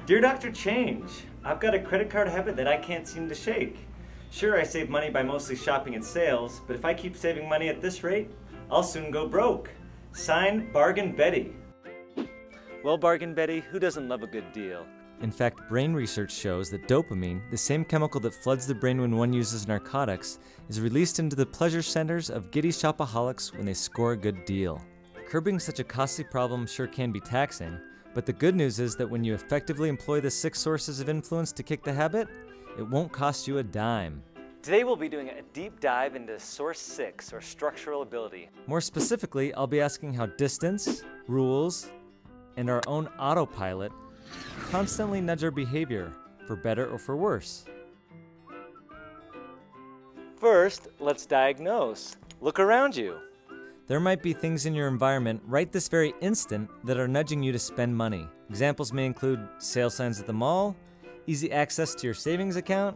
Dear Dr. Change, I've got a credit card habit that I can't seem to shake. Sure, I save money by mostly shopping and sales, but if I keep saving money at this rate, I'll soon go broke. Signed, Bargain Betty. Well, Bargain Betty, who doesn't love a good deal? In fact, brain research shows that dopamine, the same chemical that floods the brain when one uses narcotics, is released into the pleasure centers of giddy shopaholics when they score a good deal. Curbing such a costly problem sure can be taxing, but the good news is that when you effectively employ the 6 sources of influence to kick the habit, it won't cost you a dime. Today we'll be doing a deep dive into Source 6, or structural ability. More specifically, I'll be asking how distance, rules, and our own autopilot constantly nudge our behavior, for better or for worse. First, let's diagnose. Look around you. There might be things in your environment right this very instant that are nudging you to spend money. Examples may include sale signs at the mall, easy access to your savings account.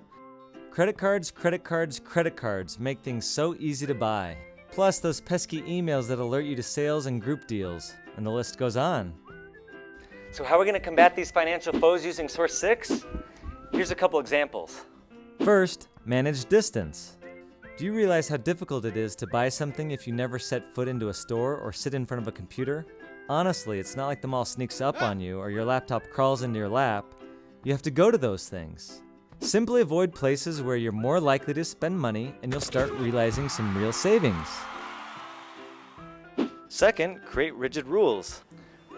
Credit cards make things so easy to buy. Plus those pesky emails that alert you to sales and group deals, and the list goes on. So how are we going to combat these financial foes using Source 6? Here's a couple examples. First, manage distance. Do you realize how difficult it is to buy something if you never set foot into a store or sit in front of a computer? Honestly, it's not like the mall sneaks up on you or your laptop crawls into your lap. You have to go to those things. Simply avoid places where you're more likely to spend money and you'll start realizing some real savings. Second, create rigid rules.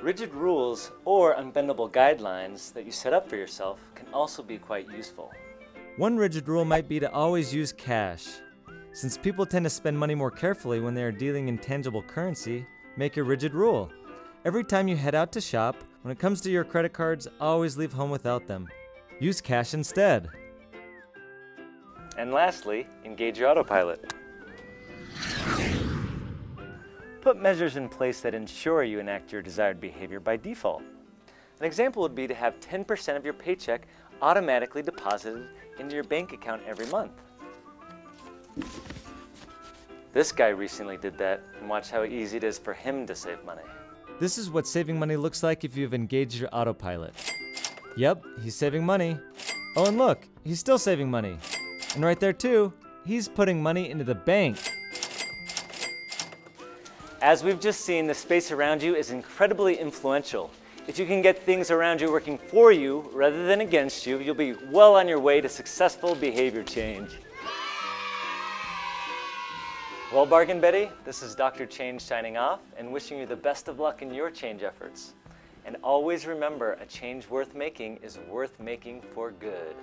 Rigid rules or unbendable guidelines that you set up for yourself can also be quite useful. One rigid rule might be to always use cash. Since people tend to spend money more carefully when they are dealing in tangible currency, make a rigid rule. Every time you head out to shop, when it comes to your credit cards, always leave home without them. Use cash instead. And lastly, engage your autopilot. Put measures in place that ensure you enact your desired behavior by default. An example would be to have 10% of your paycheck automatically deposited into your bank account every month. This guy recently did that, and watch how easy it is for him to save money. This is what saving money looks like if you've engaged your autopilot. Yep, he's saving money. Oh, and look, he's still saving money. And right there too, he's putting money into the bank. As we've just seen, the space around you is incredibly influential. If you can get things around you working for you rather than against you, you'll be well on your way to successful behavior change. Well, Bargain Betty, this is Dr. Change signing off and wishing you the best of luck in your change efforts. And always remember, a change worth making is worth making for good.